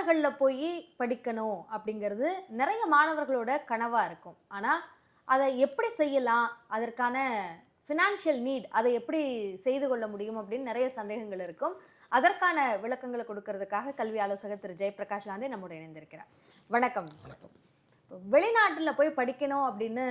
வெளிநாடுகளில் போய் படிக்கணும் அப்படிங்கிறது நிறைய மாணவர்களோட கனவாக இருக்கும். ஆனால் அதை எப்படி செய்யலாம், அதற்கான ஃபினான்ஷியல் நீட் அதை எப்படி செய்து கொள்ள முடியும் அப்படின்னு நிறைய சந்தேகங்கள் இருக்கும். அதற்கான விளக்கங்களை கொடுக்கறதுக்காக கல்வி ஆலோசகர் திரு ஜெயபிரகாஷ் காந்தி நம்முடைய இணைந்திருக்கிறார். வணக்கம் சார். வெளிநாட்டில் போய் படிக்கணும் அப்படின்னு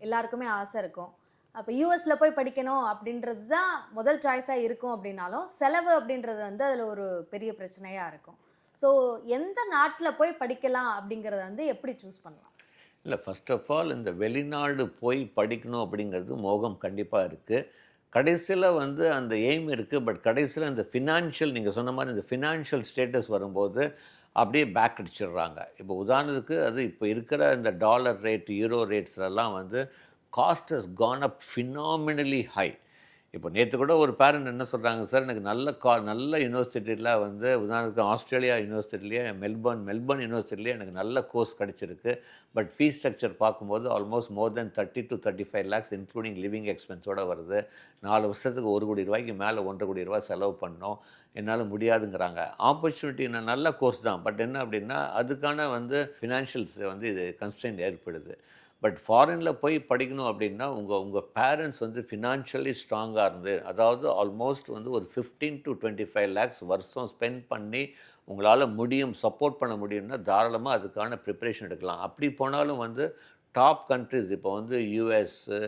எல்லாருக்குமே ஆசை இருக்கும். அப்போ யூஎஸில் போய் படிக்கணும் அப்படின்றது தான் முதல் சாய்ஸாக இருக்கும். அப்படின்னாலும் செலவு அப்படின்றது வந்து அதில் ஒரு பெரிய பிரச்சனையாக இருக்கும். ஸோ எந்த நாட்டில் போய் படிக்கலாம் அப்படிங்கிறத வந்து எப்படி சூஸ் பண்ணலாம்? இல்லை, ஃபர்ஸ்ட் ஆஃப் ஆல் இந்த வெளிநாடு போய் படிக்கணும் அப்படிங்கிறது மோகம் கண்டிப்பாக இருக்குது. கடைசியில் வந்து அந்த எய்ம் இருக்குது. பட் கடைசியில் இந்த ஃபினான்ஷியல், நீங்கள் சொன்ன மாதிரி இந்த ஃபினான்ஷியல் ஸ்டேட்டஸ் வரும்போது அப்படியே பேக் அடிச்சிடுறாங்க. இப்போ உதாரணத்துக்கு அது இப்போ இருக்கிற இந்த டாலர் ரேட், யூரோ ரேட்ஸ்லாம் வந்து cost has gone up phenomenally high. இப்போ நேற்று கூட ஒரு பேரண்ட் என்ன சொல்கிறாங்க, சார் எனக்கு நல்ல யூனிவர்சிட்டியில் வந்து உதாரணத்துக்கு ஆஸ்திரேலியா யூனிவர்சிட்டிலேயே மெல்பர்ன் யூனிவர்சிட்டிலேயே எனக்கு நல்ல கோர்ஸ் கிடச்சிருக்கு. பட் ஃபீஸ் ஸ்ட்ரக்சர் பார்க்கும்போது almost more than 30 to 35 lakhs including living எக்ஸ்பென்ஸோடு வருது. 4 வருஷத்துக்கு 1 கோடி ரூபாய்க்கு மேலே 1.5 கோடி ரூபாய் செலவு பண்ணோம், என்னால் முடியாதுங்கிறாங்க. ஆப்பர்ச்சுனிட்டி நல்ல கோர்ஸ் தான், பட் என்ன அப்படின்னா அதுக்கான வந்து ஃபினான்ஷியல்ஸ் வந்து இது கன்ஸ்ட்ரெயின்ட் ஏற்படுது. பட் ஃபாரினில் போய் படிக்கணும் அப்படின்னா உங்கள் பேரண்ட்ஸ் வந்து ஃபினான்ஷியலி ஸ்ட்ராங்காக இருந்து, அதாவது ஆல்மோஸ்ட் வந்து ஒரு 15 to 25 lakhs வருஷம் ஸ்பெண்ட் பண்ணி உங்களால் முடியும், சப்போர்ட் பண்ண முடியும்னா தாராளமாக அதுக்கான ப்ரிப்பரேஷன் எடுக்கலாம். அப்படி போனாலும் வந்து டாப் கண்ட்ரிஸ், இப்போ வந்து யூஎஸ்ஸு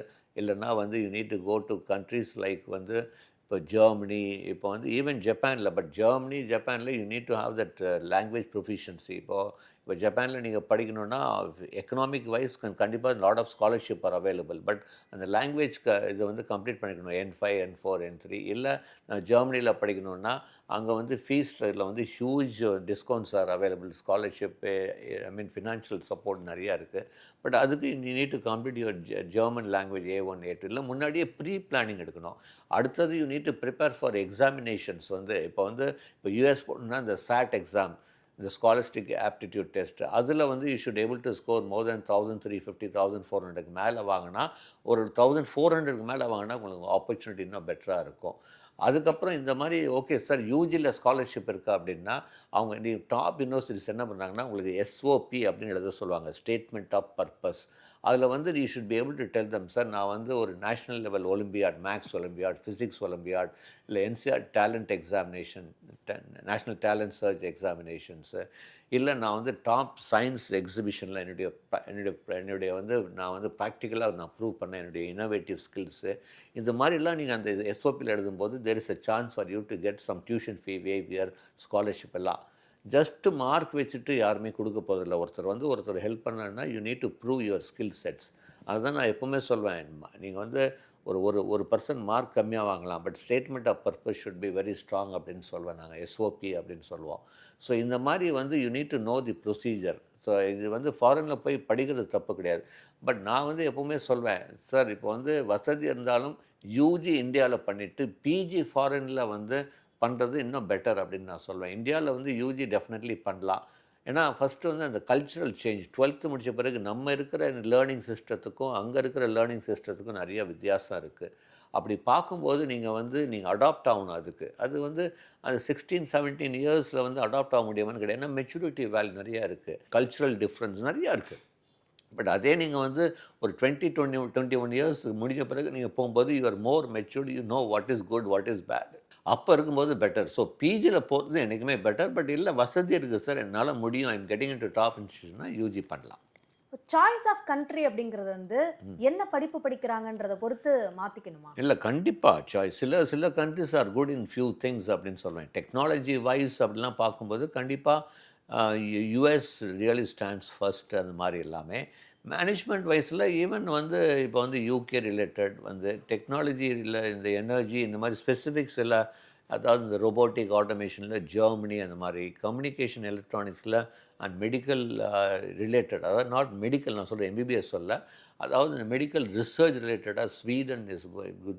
இல்லைன்னா வந்து you need to go to countries like வந்து இப்போ ஜெர்மனி, இப்போ வந்து ஈவன் ஜப்பானில். பட் ஜப்பானில் you need to have that language proficiency. இப்போ ஜப்பானில் நீங்கள் படிக்கணுன்னா எக்கனாமிக் வைஸ் கண்டிப்பாக lot of scholarship are available. But அந்த லாங்குவேஜ் இதை வந்து கம்ப்ளீட் பண்ணிக்கணும், N5 N4 N3. இல்லை நான் ஜெர்மனியில் படிக்கணுன்னா அங்கே வந்து ஃபீஸ் இதில் வந்து huge discounts are available, scholarship, financial support நிறையா இருக்குது. பட் அதுக்கு you need to complete your German language A1 A2. இல்லை முன்னாடியே ப்ரீ பிளானிங் எடுக்கணும். அடுத்தது you need to prepare for examinations. இப்போ யூஎஸ் போகணுன்னா இந்த SAT எக்ஸாம், இந்த ஸ்காலர்ஸ்டிக் ஆப்டிடியூட் டெஸ்ட், அதில் வந்து you should able to score more than 1350 1400க்கு மேலே வாங்கினா, ஒரு 1400க்கு மேலே வாங்கினா உங்களுக்கு ஆப்பர்ச்சுனிட்டி இன்னும் பெட்டராக இருக்கும். அதுக்கப்புறம் இந்த மாதிரி ஓகே சார் யூஜியில் ஸ்காலர்ஷிப் இருக்கா அப்படின்னா அவங்க டாப் யூனிவர்சிட்டிஸ் என்ன பண்ணுறாங்கன்னா உங்களுக்கு SOP அப்படின்னு எழுத சொல்லுவாங்க, ஸ்டேட்மெண்ட் ஆஃப் பர்பஸ். அதில் வந்து you should be able to tell them, sir நான் வந்து ஒரு national level olympiad, maths olympiad, physics olympiad, இல்லை NCERT talent examination, national talent search examinations, இல்லை நான் வந்து டாப் சயின்ஸ் எக்ஸிபிஷனில் என்னுடைய வந்து நான் வந்து ப்ராக்டிக்கலாக நான் ப்ரூவ் பண்ணேன் என்னுடைய இன்னோவேட்டிவ் ஸ்கில்ஸு. இந்த மாதிரிலாம் நீங்கள் அந்த SOPயில் எழுதும்போது there is a chance for you to get some tuition fee waiver, scholarship எல்லாம். ஜஸ்ட்டு மார்க் வச்சுட்டு யாருமே கொடுக்க போதில்லை. ஒருத்தர் ஹெல்ப் பண்ணணுன்னா you need to prove your skill sets. அதுதான் நான் எப்போவுமே சொல்வேன், நீங்கள் வந்து ஒரு பர்சன்ட் மார்க் கம்மியாக வாங்கலாம், but statement of purpose should be very strong அப்படின்னு சொல்வேன் நாங்கள், SOP அப்படின்னு சொல்லுவோம். ஸோ இந்த மாதிரி வந்து you need to know the procedure. So இது வந்து ஃபாரினில் போய் படிக்கிறது தப்பு கிடையாது. பட் நான் வந்து எப்போவுமே சொல்வேன், சார் இப்போ வந்து வசதி இருந்தாலும் UG இந்தியாவில் பண்ணிவிட்டு PG ஃபாரினில் வந்து பண்ணுறது இன்னும் பெட்டர் அப்படின்னு நான் சொல்வேன். இந்தியாவில் வந்து UG டெஃபினெட்லி பண்ணலாம். ஏன்னா ஃபஸ்ட்டு வந்து அந்த கல்ச்சுரல் சேஞ்ச், 12th முடித்த பிறகு நம்ம இருக்கிற லேர்னிங் சிஸ்டத்துக்கும் அங்கே இருக்கிற லேர்னிங் சிஸ்டத்துக்கும் நிறைய வித்தியாசம் இருக்குது. அப்படி பார்க்கும்போது நீங்கள் அடாப்ட் ஆகணும். அது வந்து அந்த 16-17 இயர்ஸில் வந்து அடாப்ட் ஆக முடியுமான்னு கிடையாது. ஏன்னா மெச்சூரிட்டி வேல்யூ நிறையா இருக்குது, கல்ச்சுரல் டிஃப்ரென்ஸ் நிறையா இருக்குது. பட் அதே நீங்கள் வந்து ஒரு 21 இயர்ஸ் முடிஞ்ச பிறகு நீங்கள் போகும்போது you are more matured, you know what is good what is bad. அப்போ இருக்கும்போது பெட்டர். ஸோ PGயில் போகிறது என்றைக்குமே பெட்டர். பட் இல்லை வசதி இருக்குது சார், என்னால் முடியும், I'm getting into top இன்ஸ்டியூஷன்னா UG பண்ணலாம். சாய்ஸ் ஆஃப் கண்ட்ரி அப்படிங்கிறது வந்து என்ன படிப்பு படிக்கிறாங்கன்றதை பொறுத்து மாற்றிக்கணுமா? இல்லை, கண்டிப்பாக சாய்ஸ். சில countries are good in few things அப்படின்னு சொல்லுவேன். டெக்னாலஜி வைஸ் அப்படிலாம் பார்க்கும்போது கண்டிப்பாக US ரியலி ஸ்டாண்ட்ஸ் ஃபர்ஸ்ட். அந்த மாதிரி எல்லாமே மேனேஜ்மெண்ட் வைஸில் ஈவன் வந்து இப்போ வந்து UK ரிலேட்டட் வந்து டெக்னாலஜியில் இந்த எனர்ஜி இந்த மாதிரி ஸ்பெசிஃபிக்ஸ் எல்லாம், அதாவது இந்த ரோபோட்டிக் ஆட்டோமேஷனில் ஜெர்மனி, அந்த மாதிரி கம்யூனிகேஷன் எலக்ட்ரானிக்ஸில் அண்ட் மெடிக்கல் ரிலேட்டட், அதாவது நாட் மெடிக்கல் நான் சொல்கிறேன் MBBS சொல்ல, அதாவது இந்த மெடிக்கல் ரிசர்ச் ரிலேட்டடாக Sweden is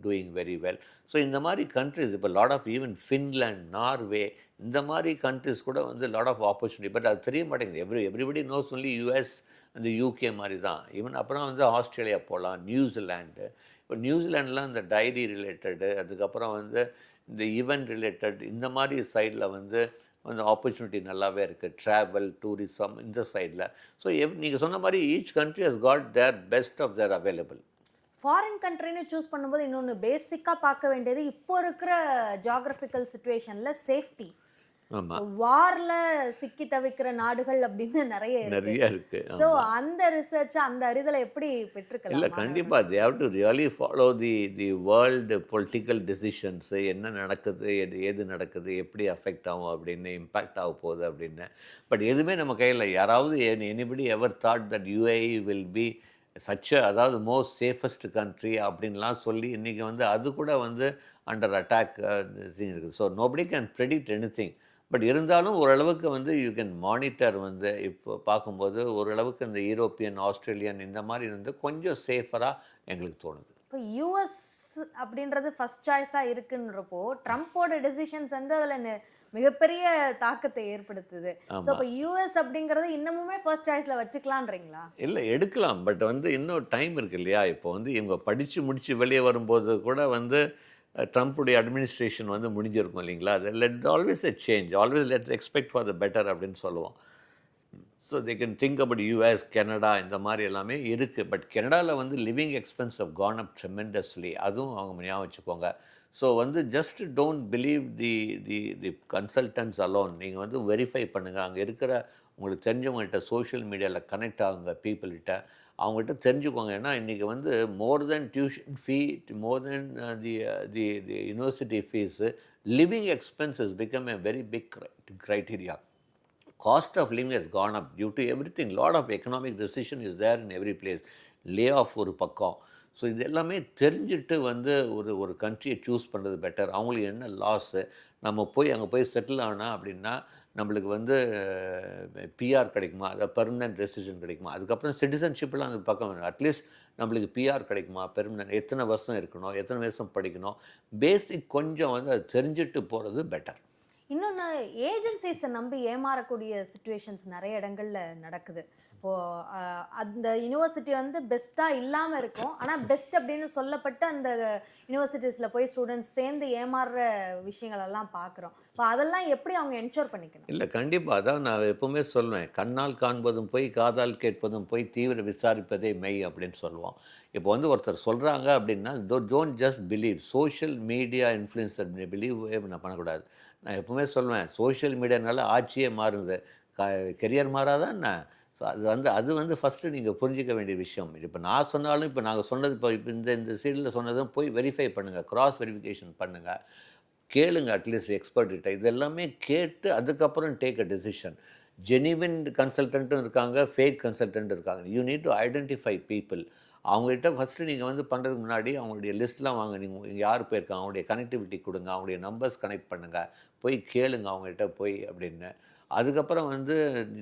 doing very well. So இந்த மாதிரி கண்ட்ரிஸ் இப்போ lot of even Finland, Norway, இந்த மாதிரி கண்ட்ரிஸ் கூட வந்து லாட் ஆஃப் ஆப்பர்ச்சுனிட்டி. பட் அது தெரிய மாட்டேங்குது. எவ்ரிபடி நோஸ் ஒன்லி US அந்த UK மாதிரி தான். ஈவன் அப்புறம் வந்து ஆஸ்திரேலியா போகலாம், நியூசிலாண்டு. இப்போ நியூசிலாண்டில் இந்த டைரி ரிலேட்டடு, அதுக்கப்புறம் வந்து இந்த ஈவெண்ட் ரிலேட்டட், இந்த மாதிரி சைடில் வந்து அந்த ஆப்பர்ச்சுனிட்டி நல்லாவே இருக்குது. ட்ராவல், டூரிசம் இந்த சைடில். ஸோ நீங்கள் சொன்ன மாதிரி each country has got their best of their available. Foreign கண்ட்ரின்னு சூஸ் பண்ணும்போது இன்னொன்று பேசிக்காக பார்க்க வேண்டியது இப்போ இருக்கிற ஜியாகிரபிக்கல் சுச்சுவேஷனில் சேஃப்டி. ஆமாம், வார்ல சிக்கி தவிக்கிற நாடுகள் அப்படின்னு நிறைய நிறைய இருக்குது. ஸோ அந்த ரிசர்ச் அந்த அறிதலை எப்படி இல்லை, பெற்றுக்கலாம்? கண்டிப்பாக they have to really follow the world political decisions, என்ன நடக்குது, எது நடக்குது, எப்படி அஃபெக்ட் ஆகும் அப்படின்னு, இம்பேக்ட் ஆக போகுது அப்படின்னு. பட் எதுவுமே நம்ம கையில் யாராவது anybody ever thought that UAE will be அதாவது மோஸ்ட் சேஃபஸ்ட் கண்ட்ரி அப்படின்லாம் சொல்லி இன்றைக்கி வந்து அது கூட வந்து அண்டர் அட்டாக் இருக்குது. So nobody can predict anything. But இருந்தாலும் ஓரளவுக்கு வந்து யூ கேன் மானிட்டர் வந்து இப்போ பார்க்கும்போது ஓரளவுக்கு இந்த யூரோப்பியன், ஆஸ்திரேலியன் இந்த மாதிரி வந்து கொஞ்சம் சேஃபராக எங்களுக்கு தோணுது. இப்போ யூஎஸ் அப்படின்றது ஃபர்ஸ்ட் சாய்ஸாக இருக்குன்றப்போ ட்ரம்ப்போட டெசிஷன்ஸ் வந்து அதில் மிகப்பெரிய தாக்கத்தை ஏற்படுத்துது. ஸோ இப்போ யூஎஸ் அப்படிங்கிறது இன்னமுமே ஃபர்ஸ்ட் சாய்ஸில் வச்சுக்கலான்றீங்களா? இல்லை, எடுக்கலாம். பட் வந்து இன்னும் டைம் இருக்குது இல்லையா? இப்போ வந்து இவங்க படித்து முடித்து வெளியே வரும்போது கூட வந்து ட்ரம்ப்புடைய அட்மினிஸ்ட்ரேஷன் வந்து முடிஞ்சிருக்கும் இல்லைங்களா? அது always a change, always let's expect for the better அப்படின்னு சொல்லுவோம். So they can think about US, Canada இந்த மாதிரி எல்லாமே இருக்குது. பட் கனடாவில் வந்து living expense of gone up tremendously, அதுவும் அவங்க ஞாபகம் வச்சுக்கோங்க. ஸோ வந்து just don't believe the consultants alone. நீங்கள் வந்து வெரிஃபை பண்ணுங்கள். அங்கே இருக்கிற உங்களுக்கு தெரிஞ்சவங்கள்ட்ட சோஷியல் மீடியாவில் கனெக்ட் ஆகுங்க பீப்புள்கிட்ட, அவங்ககிட்ட தெரிஞ்சுக்கோங்க. ஏன்னா இன்றைக்கி வந்து more than tuition fee, more than the university fees, living expenses become a very big criteria. Cost of living has gone up due to everything. Lot of economic decision is there in every place. Lay off ஒரு பக்கம். So இது எல்லாமே தெரிஞ்சுட்டு வந்து ஒரு கண்ட்ரியை choose பண்ணுறது better. அவங்களுக்கு என்ன லாஸு, நம்ம போய் அங்கே போய் செட்டில் ஆனால் அப்படின்னா நம்மளுக்கு வந்து பிஆர் கிடைக்குமா, அதாவது பெர்மனன்ட் ரெசிடென்ட் கிடைக்குமா, அதுக்கப்புறம் சிட்டிசன்ஷிப்லாம் அந்த பக்கம் வேணும். அட்லீஸ்ட் நம்மளுக்கு பிஆர் கிடைக்குமா, பெர்மனன்ட் எத்தனை வருஷம் இருக்கணும், எத்தனை வருஷம் படிக்கணும், பேசிக் கொஞ்சம் வந்து அது தெரிஞ்சுட்டு போகிறது பெட்டர். இன்னொன்று, ஏஜென்சிஸை நம்பி ஏமாறக்கூடிய சுச்சுவேஷன்ஸ் நிறைய இடங்கள்ல நடக்குது. இப்போது அந்த யூனிவர்சிட்டி வந்து பெஸ்ட்டாக இல்லாமல் இருக்கும், ஆனால் பெஸ்ட் அப்படின்னு சொல்லப்பட்டு அந்த யூனிவர்சிட்டிஸில் போய் ஸ்டூடெண்ட்ஸ் சேர்ந்து ஏமாறுற விஷயங்களெல்லாம் பார்க்குறோம். இப்போ அதெல்லாம் எப்படி அவங்க என்ஷோர் பண்ணிக்கணும்? இல்லை, கண்டிப்பாக அதான் நான் எப்போவுமே சொல்லுவேன், கண்ணால் காண்பதும் போய், காதால் கேட்பதும் போய், தீவிர விசாரிப்பதே மெய் அப்படின்னு சொல்லுவோம். இப்போ வந்து ஒருத்தர் சொல்கிறாங்க அப்படின்னா don't just believe. Social media influencer believe நான் பண்ணக்கூடாது. நான் எப்போவுமே சொல்லுவேன், சோஷியல் மீடியானால ஆட்சியே மாறுது, கெரியர் மாறாதான் என்ன? ஸோ அது வந்து ஃபஸ்ட்டு நீங்கள் புரிஞ்சிக்க வேண்டிய விஷயம். இப்போ நான் சொன்னாலும், இப்போ நாங்கள் சொன்னது, இப்போ இந்த சீரியலில் சொன்னதும் போய் வெரிஃபை பண்ணுங்கள், கிராஸ் வெரிஃபிகேஷன் பண்ணுங்கள், கேளுங்க அட்லீஸ்ட் எக்ஸ்பர்ட்கிட்ட. இது எல்லாமே கேட்டு அதுக்கப்புறம் டேக் அ டெசிஷன். ஜெனிவின் கன்சல்டன்ட்டும் இருக்காங்க, ஃபேக் கன்சல்டன்ட் இருக்காங்க. You need to identify people. அவங்ககிட்ட ஃபஸ்ட்டு நீங்கள் வந்து பண்ணுறதுக்கு முன்னாடி அவங்களுடைய லிஸ்ட்லாம் வாங்க, நீங்கள் யார் போயிருக்காங்க, அவங்களுடைய கனெக்டிவிட்டி கொடுங்க, அவங்களுடைய நம்பர்ஸ் கனெக்ட் பண்ணுங்கள், போய் கேளுங்க அவங்ககிட்ட போய் அப்படின்னு. அதுக்கப்புறம் வந்து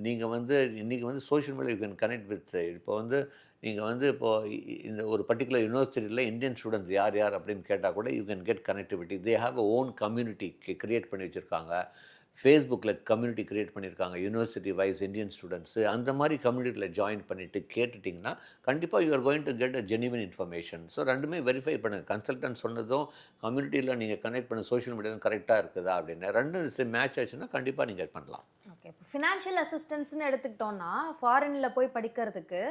நீங்கள் வந்து இன்றைக்கி வந்து social media you can connect with. இப்போ வந்து நீங்கள் வந்து இப்போது இந்த ஒரு பர்டிகுலர் யூனிவர்சிட்டியில் இந்தியன் ஸ்டூடெண்ட்ஸ் யார் யார் அப்படின்னு கேட்டால் கூட you can get connectivity. They have a own community create பண்ணி வச்சுருக்காங்க. ஃபேஸ்புக்கில் கம்யூனிட்டி க்ரியேட் பண்ணியிருக்காங்க, யூனிவர்சிட்டி வைஸ் இந்தியன் ஸ்டூடெண்ட்ஸு. அந்த மாதிரி கம்யூனிட்டியில் ஜாயின் பண்ணிவிட்டு கேட்டுட்டிங்கன்னா கண்டிப்பாக you are going to get a ஜெனிவன் information. So ரெண்டுமே வெரிஃபை பண்ணுங்கள். கன்சல்டன்ட் சொன்னதும் கம்யூனிட்டியில் நீங்கள் கனெக்ட் பண்ண சோஷியல் மீடியாவில் கரெக்டாக இருக்குதா அப்படின்னு ரெண்டு மேட்ச் ஆச்சுன்னா கண்டிப்பாக நீங்கள் பண்ணலாம். ஓகே, இப்போ ஃபினான்ஷியல் அசிஸ்டன்ஸ்னு எடுத்துக்கிட்டோன்னா, ஃபாரினில் போய் படிக்கிறதுக்கு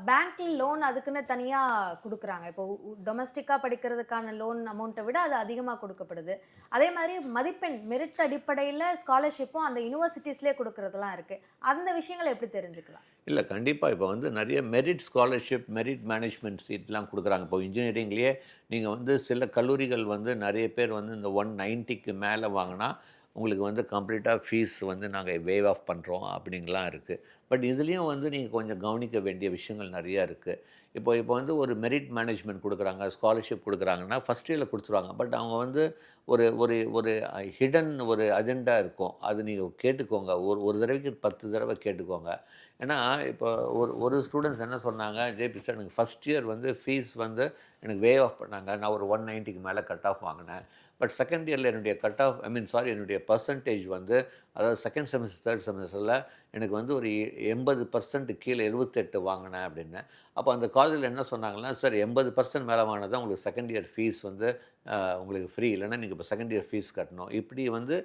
பேங்க்ல லோன் அதுக்குன்னு தனியாக கொடுக்குறாங்க. இப்போ டொமஸ்டிக்காக படிக்கிறதுக்கான லோன் அமௌண்ட்டை விட அது அதிகமாக கொடுக்கப்படுது. அதே மாதிரி மதிப்பெண் மெரிட் அடிப்படையில் ஸ்காலர்ஷிப்பும் அந்த யூனிவர்சிட்டிஸ்லேயே கொடுக்கறதுலாம் இருக்குது. அந்த விஷயங்களை எப்படி தெரிஞ்சுக்கலாம்? இல்லை, கண்டிப்பாக இப்போ வந்து நிறைய மெரிட் ஸ்காலர்ஷிப், மெரிட் மேனேஜ்மெண்ட் சீட்லாம் கொடுக்குறாங்க. இப்போ இன்ஜினியரிங்லேயே நீங்கள் வந்து சில கல்லூரிகள் வந்து நிறைய பேர் வந்து இந்த 190க்கு மேலே வாங்கினா உங்களுக்கு வந்து கம்ப்ளீட்டாக ஃபீஸ் வந்து நாங்கள் வேவ் ஆஃப் பண்ணுறோம் அப்படிங்கலாம் இருக்குது. பட் இதுலேயும் வந்து நீங்கள் கொஞ்சம் கவனிக்க வேண்டிய விஷயங்கள் நிறையா இருக்குது. இப்போ வந்து ஒரு மெரிட் மேனேஜ்மெண்ட் கொடுக்குறாங்க, ஸ்காலர்ஷிப் கொடுக்குறாங்கன்னா ஃபஸ்ட் இயரில் கொடுத்துருவாங்க. பட் அவங்க வந்து ஒரு ஒரு ஒரு ஹிடன் ஒரு அஜெண்டா இருக்கும். அது நீங்கள் கேட்டுக்கோங்க, ஒரு தடவைக்கு 10 தடவை கேட்டுக்கோங்க. ஏன்னா இப்போ ஒரு ஸ்டூடெண்ட்ஸ் என்ன சொன்னாங்க, ஜேபி சார் எனக்கு ஃபஸ்ட் இயர் வந்து ஃபீஸ் வந்து எனக்கு வேவ் ஆஃப் பண்ணாங்க, நான் ஒரு 190க்கு மேலே கட் ஆஃப் வாங்கினேன். பட் செகண்ட் இயரில் என்னுடைய கட் ஆஃப் என்னுடைய பர்சன்டேஜ் வந்து, அதாவது செகண்ட் செமஸ்டர் தேர்ட் செமஸ்டரில் எனக்கு வந்து ஒரு 80% கீழே 78 வாங்கினேன் அப்படின்னு. அப்போ அந்த காலேஜில் என்ன சொன்னாங்கன்னா, சார் 80% மேலே வாங்கினதான் உங்களுக்கு செகண்ட் இயர் ஃபீஸ் வந்து உங்களுக்கு ஃப்ரீ, இல்லைன்னா நீங்கள் இப்போ செகண்ட் இயர் ஃபீஸ் கட்டணும். இப்படி வந்து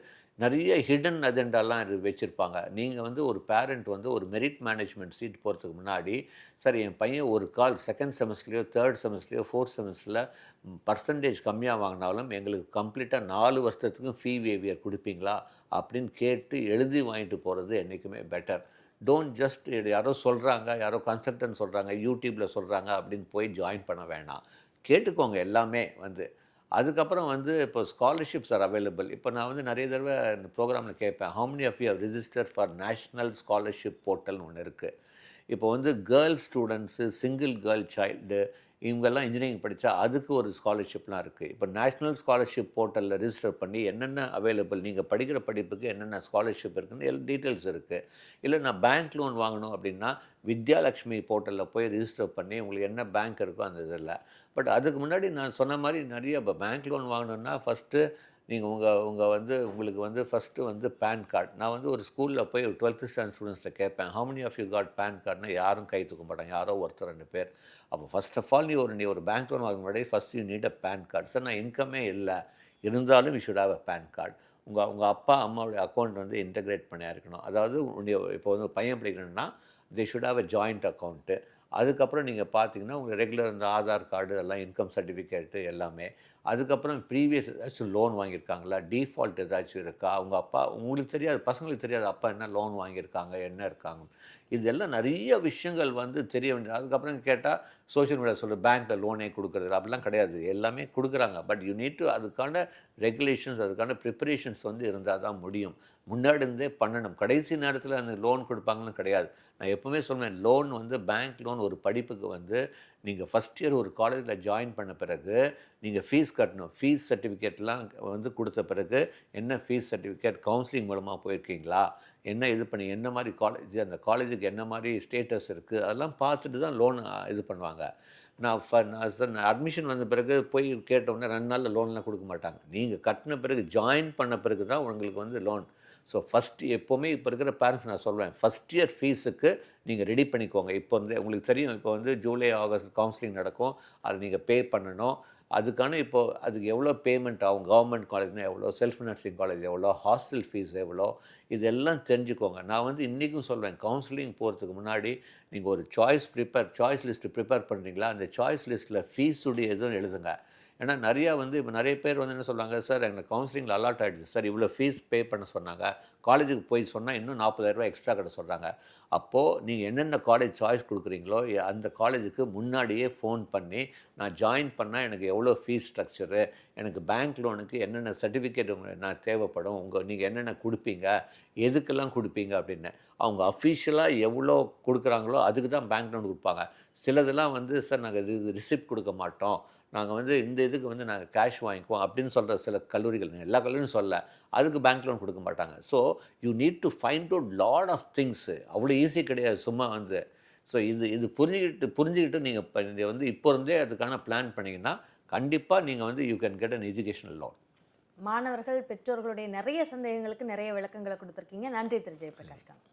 நிறைய ஹிடன் அஜெண்டாலாம் இது வச்சுருப்பாங்க. நீங்கள் வந்து ஒரு பேரண்ட் வந்து ஒரு மெரிட் மேனேஜ்மெண்ட் சீட் போகிறதுக்கு முன்னாடி, சார் என் பையன் ஒரு கால் செகண்ட் செமஸ்டர்லையோ தேர்ட் செமஸ்டர்லையோ ஃபோர்த் செமஸ்டரில் பர்சன்டேஜ் கம்மியாக வாங்கினாலும் எங்களுக்கு கம்ப்ளீட்டாக 4 வருஷத்துக்கும் ஃபீ வேவியர் கொடுப்பீங்களா அப்படின்னு கேட்டு எழுதி வாங்கிட்டு போகிறது என்றைக்குமே பெட்டர். டோன்ட் ஜஸ்ட் யாரோ சொல்கிறாங்க, யாரோ கன்சல்டன்ட் சொல்கிறாங்க, யூடியூப்பில் சொல்கிறாங்க அப்படின்னு போய் ஜாயின் பண்ண வேணாம். கேட்டுக்கோங்க எல்லாமே வந்து. அதுக்கப்புறம் வந்து இப்போ ஸ்காலர்ஷிப்ஸ் ஆர் அவைலபிள். இப்போ நான் வந்து நிறைய தடவை இந்த ப்ரோக்ராமில் கேட்பேன், how many of you have register for national scholarship போர்ட்டல்னு ஒன்று இருக்குது. இப்போ வந்து girls students, single girl child, இவங்கெல்லாம் இன்ஜினியரிங் படித்தா அதுக்கு ஒரு ஸ்காலர்ஷிப்லாம் இருக்குது. இப்போ நேஷ்னல் ஸ்காலர்ஷிப் போர்ட்டலில் ரிஜிஸ்டர் பண்ணி என்னென்ன அவைலபிள், நீங்கள் படிக்கிற படிப்புக்கு என்னென்ன ஸ்காலர்ஷிப் இருக்குன்னு எல்லாம் டீட்டெயில்ஸ் இருக்குது. இல்லை நான் பேங்க் லோன் வாங்கணும் அப்படின்னா வித்யாலக்ஷ்மி போர்ட்டலில் போய் ரிஜிஸ்டர் பண்ணி உங்களுக்கு என்ன பேங்க் இருக்கோ அந்த இதில். பட் அதுக்கு முன்னாடி நான் சொன்ன மாதிரி நிறைய இப்போ பேங்க் லோன் வாங்கணுன்னா ஃபஸ்ட்டு நீங்கள் உங்களுக்கு வந்து ஃபஸ்ட்டு வந்து பேன் கார்டு. நான் வந்து ஒரு ஸ்கூலில் போய் ஒரு 12th ஸ்டாண்டர்ட் ஸ்டூடெண்ட்ஸில் கேட்பேன், how many of you got PAN கார்டுனா யாரும் கை தூக்க மாட்டாங்க, யாரோ ஒருத்தர் 2 பேர். அப்போ ஃபர்ஸ்ட் ஆஃப் ஆல் நீ ஒரு பேங்க் லோன் வாங்க முன்னாடி first you need a PAN card. Sir நான் இன்கமே இல்லை, இருந்தாலும் you should have a PAN card. உங்கள் அப்பா அம்மாவுடைய அக்கௌண்ட் வந்து இன்டகிரேட் பண்ணியா இருக்கணும். அதாவது இப்போ வந்து பையன் படிக்கணும்னா they should have a joint account. அதுக்கப்புறம் நீங்கள் பார்த்தீங்கன்னா உங்களுக்கு ரெகுலர் இந்த ஆதார் கார்டு எல்லாம், இன்கம் சர்டிஃபிகேட்டு எல்லாமே. அதுக்கப்புறம் ப்ரீவியஸ் ஏதாச்சும் லோன் வாங்கியிருக்காங்களா, டிஃபால்ட் ஏதாச்சும் இருக்கா, அவங்க அப்பா உங்களுக்கு தெரியாது, பசங்களுக்கு தெரியாது அப்பா என்ன லோன் வாங்கியிருக்காங்க, என்ன இருக்காங்க. இதெல்லாம் நிறைய விஷயங்கள் வந்து தெரிய வேண்டியது. அதுக்கப்புறம் கேட்டால் சோஷியல் மீடியா சொல்கிற பேங்க்கில் லோனே கொடுக்குறது அப்படிலாம் கிடையாது, எல்லாமே கொடுக்குறாங்க. பட் யூ நீட் டு அதுக்கான ரெகுலேஷன்ஸ், அதுக்கான ப்ரிப்பரேஷன்ஸ் வந்து இருந்தால் தான் முடியும். முன்னாடி இருந்தே பண்ணணும். கடைசி நேரத்தில் அந்த லோன் கொடுப்பாங்கன்னு கிடையாது. நான் எப்போவுமே சொல்லுவேன், லோன் வந்து பேங்க் லோன் ஒரு படிப்புக்கு வந்து நீங்கள் ஃபஸ்ட் இயர் ஒரு காலேஜில் ஜாயின் பண்ண பிறகு நீங்கள் ஃபீஸ் கட்டணும். ஃபீஸ் சர்டிஃபிகேட்லாம் வந்து கொடுத்த பிறகு என்ன ஃபீஸ் சர்டிஃபிகேட், கவுன்சிலிங் மூலமாக போயிருக்கீங்களா, என்ன இது பண்ணி என்ன மாதிரி காலேஜ், அந்த காலேஜுக்கு என்ன மாதிரி ஸ்டேட்டஸ் இருக்குது, அதெல்லாம் பார்த்துட்டு தான் லோன் இது பண்ணுவாங்க. நான் அட்மிஷன் வந்த பிறகு போய் கேட்டோன்னே 2 நாளில் லோன்லாம் கொடுக்க மாட்டாங்க. நீங்கள் கட்டின பிறகு ஜாயின் பண்ண பிறகு தான் உங்களுக்கு வந்து லோன். ஸோ ஃபஸ்ட்டு எப்போவுமே இப்போ இருக்கிற பேரண்ட்ஸ் நான் சொல்வேன், ஃபஸ்ட் இயர் ஃபீஸுக்கு நீங்கள் ரெடி பண்ணிக்கோங்க. இப்போ வந்து உங்களுக்கு தெரியும், இப்போ வந்து ஜூலை ஆகஸ்ட் கவுன்சிலிங் நடக்கும், அதை நீங்கள் பே பண்ணணும். அதுக்கான அதுக்கு எவ்வளோ பேமெண்ட் ஆகும், கவர்மெண்ட் காலேஜ்னா எவ்வளோ, செல்ஃப் ஃபினான்சிங் காலேஜ் எவ்வளோ, ஹாஸ்டல் ஃபீஸ் எவ்வளோ, இதெல்லாம் தெரிஞ்சுக்கோங்க. நான் வந்து இன்றைக்கும் சொல்வேன், கவுன்சிலிங் போகிறதுக்கு முன்னாடி நீங்கள் ஒரு சாய்ஸ் லிஸ்ட்டு ப்ரிப்பேர் பண்ணுறீங்களா, அந்த சாய்ஸ் லிஸ்ட்டில் ஃபீஸுடைய எதுவும் எழுதுங்க. ஏன்னா இப்போ நிறைய பேர் வந்து என்ன சொல்கிறாங்க, சார் எனக்கு கவுன்சிலிங்கில் அலாட் ஆகிடுச்சு சார், இவ்வளோ ஃபீஸ் பே பண்ண சொன்னாங்க, காலேஜுக்கு போய் சொன்னால் இன்னும் 40,000 ரூபா எக்ஸ்ட்ரா கட்ட சொல்கிறாங்க. அப்போது நீங்கள் என்னென்ன காலேஜ் சாய்ஸ் கொடுக்குறீங்களோ அந்த காலேஜுக்கு முன்னாடியே ஃபோன் பண்ணி, நான் ஜாயின் பண்ணால் எனக்கு எவ்வளோ ஃபீஸ் ஸ்ட்ரக்சரு, எனக்கு பேங்க் லோனுக்கு என்னென்ன சர்டிஃபிகேட் நான் தேவைப்படும், நீங்கள் என்னென்ன கொடுப்பீங்க, எதுக்கெல்லாம் கொடுப்பீங்க அப்படின்னு. அவங்க அஃபிஷியலாக எவ்வளோ கொடுக்குறாங்களோ அதுக்கு தான் பேங்க் லோன் கொடுப்பாங்க. சிலதெல்லாம் வந்து சார் நாங்கள் ரிசிப்ட் கொடுக்க மாட்டோம், நாங்கள் வந்து இந்த இதுக்கு வந்து நாங்கள் கேஷ் வாங்கிக்குவோம் அப்படின்னு சொல்கிற சில கல்லூரிகள், எல்லா கல்லூரியும் சொல்ல, அதுக்கு பேங்க் லோன் கொடுக்க மாட்டாங்க. So you need to find out lot of things. அவ்வளோ ஈஸி கிடையாது சும்மா வந்து. ஸோ இது புரிஞ்சுக்கிட்டு நீங்கள் வந்து இப்போ இருந்தே அதுக்கான பிளான் பண்ணிங்கன்னா கண்டிப்பாக நீங்கள் வந்து you can get an educational loan. மாணவர்கள், பெற்றோர்களுடைய நிறைய சந்தேகங்களுக்கு நிறைய விளக்கங்களை கொடுத்துருக்கீங்க. நன்றி திரு ஜெயபிரகாஷ் காந்த்.